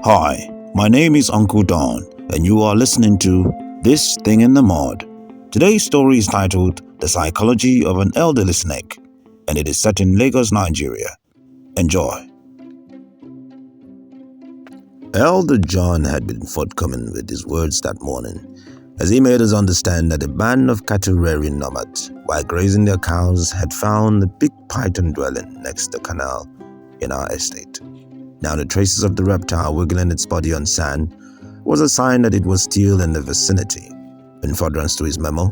Hi, my name is Uncle Don, and you are listening to This Thing in the Mud. Today's story is titled The Psychology of an Elderly Snake, and it is set in Lagos, Nigeria. Enjoy. Elder John had been forthcoming with his words that morning, as he made us understand that a band of cattle-rearing nomads, while grazing their cows, had found a big python dwelling next to the canal in our estate. Now, the traces of the reptile wiggling its body on sand was a sign that it was still in the vicinity. In furtherance to his memo,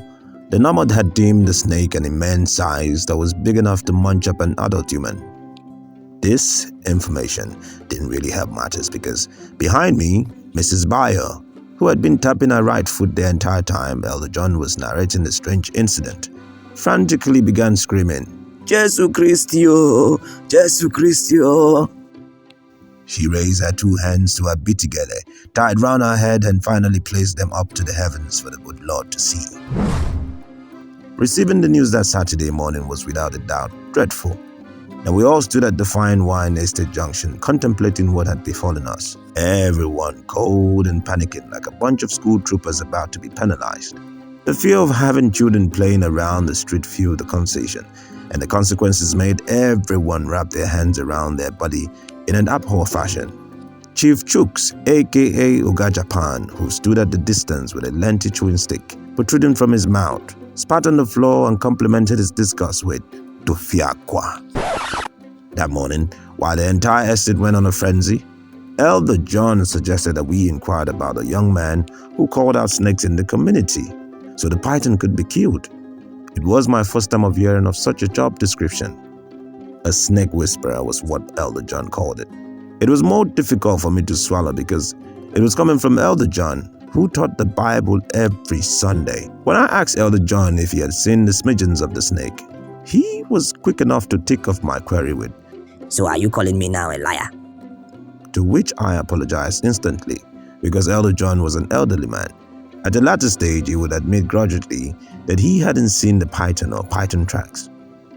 the nomad had deemed the snake an immense size that was big enough to munch up an adult human. This information didn't really help matters because behind me, Mrs. Bayer, who had been tapping her right foot the entire time Elder John was narrating the strange incident, frantically began screaming, "Jesu Christio! Jesu Christio!" She raised her two hands to her bitigele, tied round her head, and finally placed them up to the heavens for the good Lord to see. Receiving the news that Saturday morning was without a doubt dreadful, and we all stood at the Fine Wine Estate Junction contemplating what had befallen us, everyone cold and panicking like a bunch of school troopers about to be penalized. The fear of having children playing around the street fueled the conversation, and the consequences made everyone wrap their hands around their body in an abhor fashion. Chief Chooks, aka Oga Japan, who stood at the distance with a lengthy chewing stick protruding from his mouth, spat on the floor and complimented his disgust with Tufiakwa. That morning, while the entire estate went on a frenzy, Elder John suggested that we inquired about a young man who called out snakes in the community so the python could be killed. It was my first time of hearing of such a job description. A snake whisperer was what Elder John called it. It was more difficult for me to swallow because it was coming from Elder John, who taught the Bible every Sunday. When I asked Elder John if he had seen the smidgens of the snake, he was quick enough to tick off my query with, "So are you calling me now a liar?" To which I apologized instantly because Elder John was an elderly man. At the latter stage, he would admit grudgingly that he hadn't seen the python or python tracks.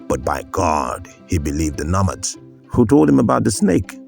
But by God, he believed the nomads who told him about the snake.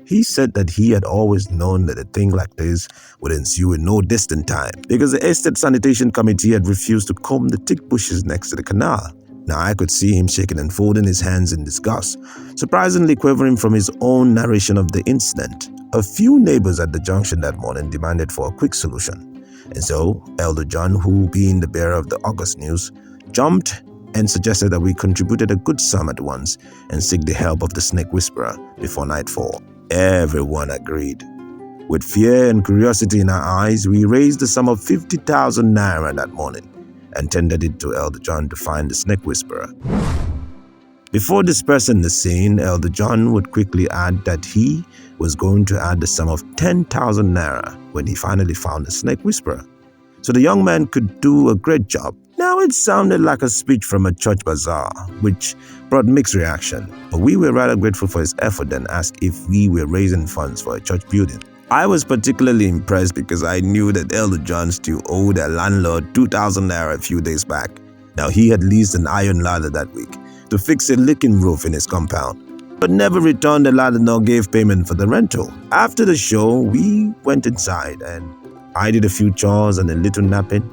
He said that he had always known that a thing like this would ensue in no distant time because the estate sanitation committee had refused to comb the thick bushes next to the canal. Now I could see him shaking and folding his hands in disgust, surprisingly quivering from his own narration of the incident. A few neighbors at the junction that morning demanded for a quick solution. And so, Elder John, who being the bearer of the August news, jumped and suggested that we contributed a good sum at once and seek the help of the snake whisperer before nightfall. Everyone agreed. With fear and curiosity in our eyes, we raised the sum of 50,000 naira that morning and tendered it to Elder John to find the snake whisperer. Before dispersing the scene, Elder John would quickly add that he was going to add the sum of 10,000 naira when he finally found the snake whisperer, so the young man could do a great job. Now it sounded like a speech from a church bazaar, which brought mixed reaction, but we were rather grateful for his effort and asked if we were raising funds for a church building. I was particularly impressed because I knew that Elder John still owed a landlord 2,000 naira a few days back. Now he had leased an iron ladder that week to fix a leaking roof in his compound, but never returned the ladder nor gave payment for the rental. After the show, we went inside and I did a few chores and a little napping.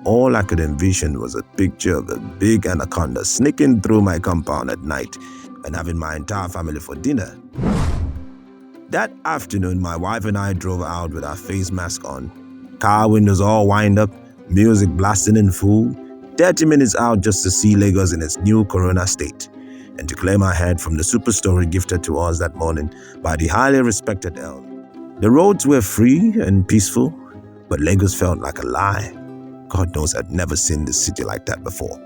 All I could envision was a picture of a big anaconda sneaking through my compound at night and having my entire family for dinner. That afternoon, my wife and I drove out with our face mask on, car windows all wind up, music blasting in full, 30 minutes out just to see Lagos in its new Corona state and to claim our head from the super story gifted to us that morning by the highly respected elder. The roads were free and peaceful, but Lagos felt like a lie. God knows I'd never seen this city like that before.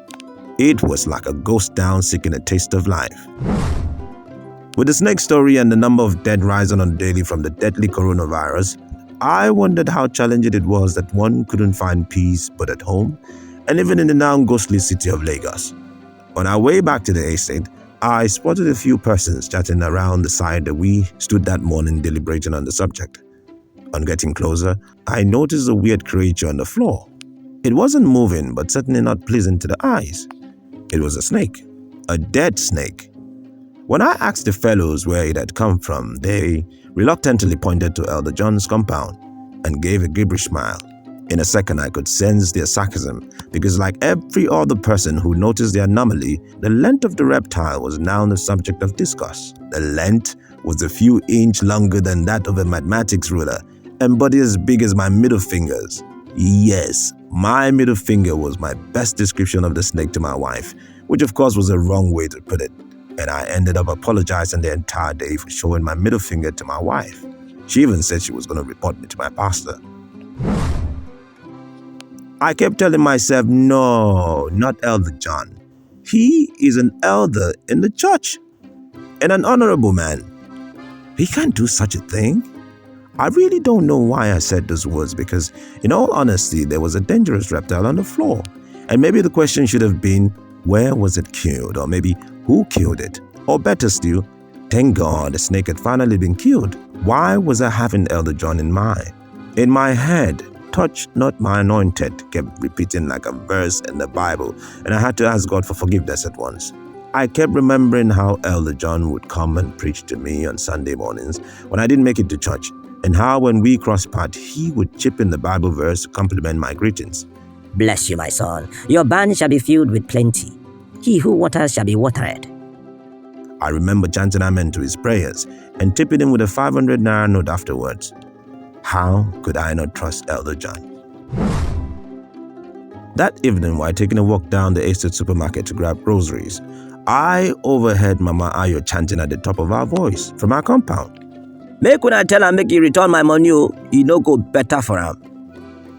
It was like a ghost town seeking a taste of life. With the snake story and the number of dead rising on daily from the deadly coronavirus, I wondered how challenging it was that one couldn't find peace but at home and even in the now ghostly city of Lagos. On our way back to the estate, I spotted a few persons chatting around the side that we stood that morning deliberating on the subject. On getting closer, I noticed a weird creature on the floor. It wasn't moving, but certainly not pleasing to the eyes. It was a snake, a dead snake. When I asked the fellows where it had come from, they reluctantly pointed to Elder John's compound and gave a gibberish smile. In a second, I could sense their sarcasm because, like every other person who noticed the anomaly, the length of the reptile was now the subject of discourse. The length was a few inches longer than that of a mathematics ruler and body as big as my middle fingers. Yes, my middle finger was my best description of the snake to my wife, which of course was a wrong way to put it, and I ended up apologizing the entire day for showing my middle finger to my wife. She even said she was going to report me to my pastor. I kept telling myself, no, not Elder John. He is an elder in the church and an honorable man. He can't do such a thing. I really don't know why I said those words because, in all honesty, there was a dangerous reptile on the floor. And maybe the question should have been, where was it killed? Or maybe, who killed it? Or better still, thank God the snake had finally been killed. Why was I having Elder John in mind? In my head, touch not my anointed kept repeating like a verse in the Bible, and I had to ask God for forgiveness at once. I kept remembering how Elder John would come and preach to me on Sunday mornings when I didn't make it to church, and how when we crossed paths, he would chip in the Bible verse to compliment my greetings. Bless you, my son. Your barn shall be filled with plenty. He who waters shall be watered. I remember chanting amen to his prayers and tipping him with a 500 naira note afterwards. How could I not trust Elder John? That evening, while taking a walk down the estate supermarket to grab groceries, I overheard Mama Ayo chanting at the top of her voice from our compound. Make una tell am make he return my money, he no go better for am.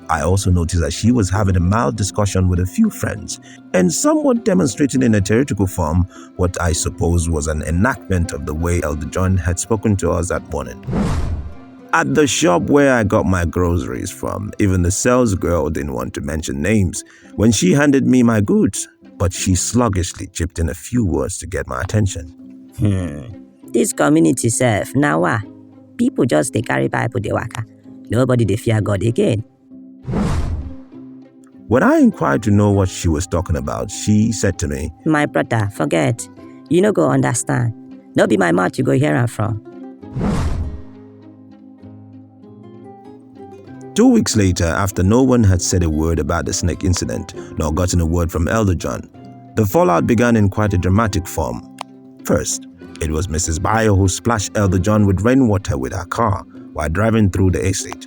I also noticed that she was having a mild discussion with a few friends and somewhat demonstrating in a theoretical form what I suppose was an enactment of the way Elder John had spoken to us that morning. At the shop where I got my groceries from, even the sales girl didn't want to mention names when she handed me my goods, but she sluggishly chipped in a few words to get my attention. This community self, now what? People just they carry Bible they waka. Nobody they fear God again. When I inquired to know what she was talking about, she said to me, My brother, forget. You no go understand. No be my mouth you go hear am from. 2 weeks later, after no one had said a word about the snake incident, nor gotten a word from Elder John, the fallout began in quite a dramatic form. First, it was Mrs. Bayo who splashed Elder John with rainwater with her car while driving through the estate.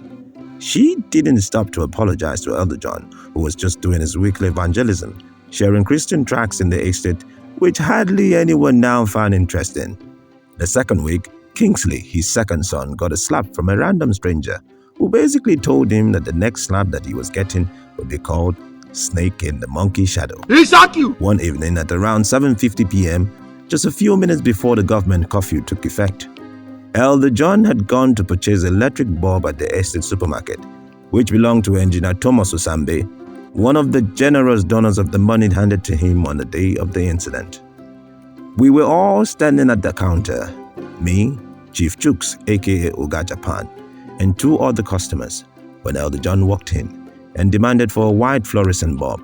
She didn't stop to apologize to Elder John, who was just doing his weekly evangelism, sharing Christian tracts in the estate, which hardly anyone now found interesting. The second week, Kingsley, his second son, got a slap from a random stranger, who basically told him that the next slap that he was getting would be called Snake in the Monkey Shadow. Exactly. One evening at around 7:50 p.m., just a few minutes before the government curfew took effect, Elder John had gone to purchase an electric bulb at the estate supermarket, which belonged to Engineer Thomas Osambe, one of the generous donors of the money handed to him on the day of the incident. We were all standing at the counter, me, Chief Chooks, aka Oga Japan, and two other customers, when Elder John walked in and demanded for a white fluorescent bulb.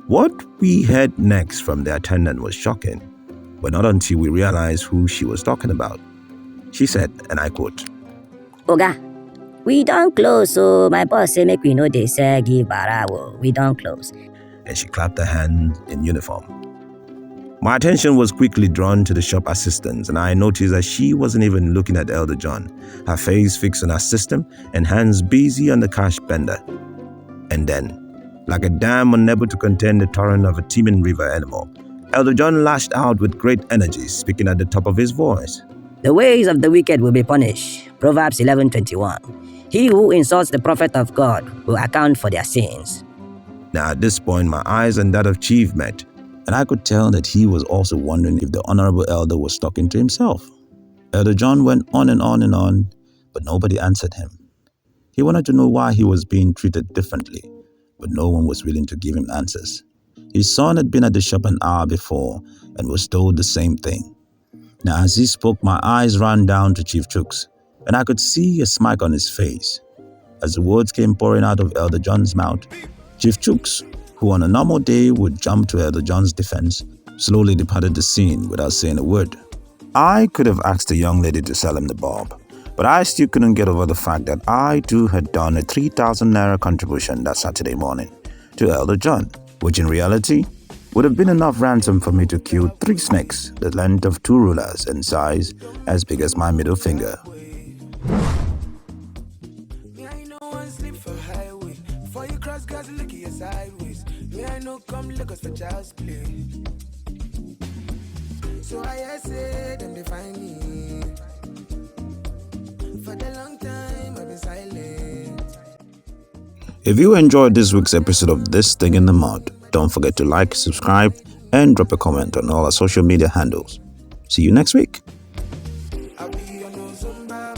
What we heard next from the attendant was shocking, but not until we realized who she was talking about. She said, and I quote, Oga, we don't close, so my boss say make we know they say give barawo. We don't close. And she clapped her hands in uniform. My attention was quickly drawn to the shop assistants, and I noticed that she wasn't even looking at Elder John, her face fixed on her system and hands busy on the cash bender. And then, like a dam unable to contain the torrent of a teeming river anymore, Elder John lashed out with great energy, speaking at the top of his voice. The ways of the wicked will be punished. Proverbs 11:21. He who insults the prophet of God will account for their sins. Now at this point, my eyes and that of Chief met, and I could tell that he was also wondering if the Honorable Elder was talking to himself. Elder John went on and on and on, but nobody answered him. He wanted to know why he was being treated differently, but no one was willing to give him answers. His son had been at the shop an hour before and was told the same thing. Now as he spoke, my eyes ran down to Chief Chooks, and I could see a smile on his face. As the words came pouring out of Elder John's mouth, Chief Chooks, who on a normal day would jump to Elder John's defense, slowly departed the scene without saying a word. I could have asked the young lady to sell him the bulb, but I still couldn't get over the fact that I too had done a 3,000 naira contribution that Saturday morning to Elder John, which in reality would have been enough ransom for me to kill 3 snakes the length of 2 rulers and size as big as my middle finger. So I say them define me. For the long time I've been silent. If you enjoyed this week's episode of This Thing in the Mud, don't forget to like, subscribe, and drop a comment on all our social media handles. See you next week. I'll be on no Zumba,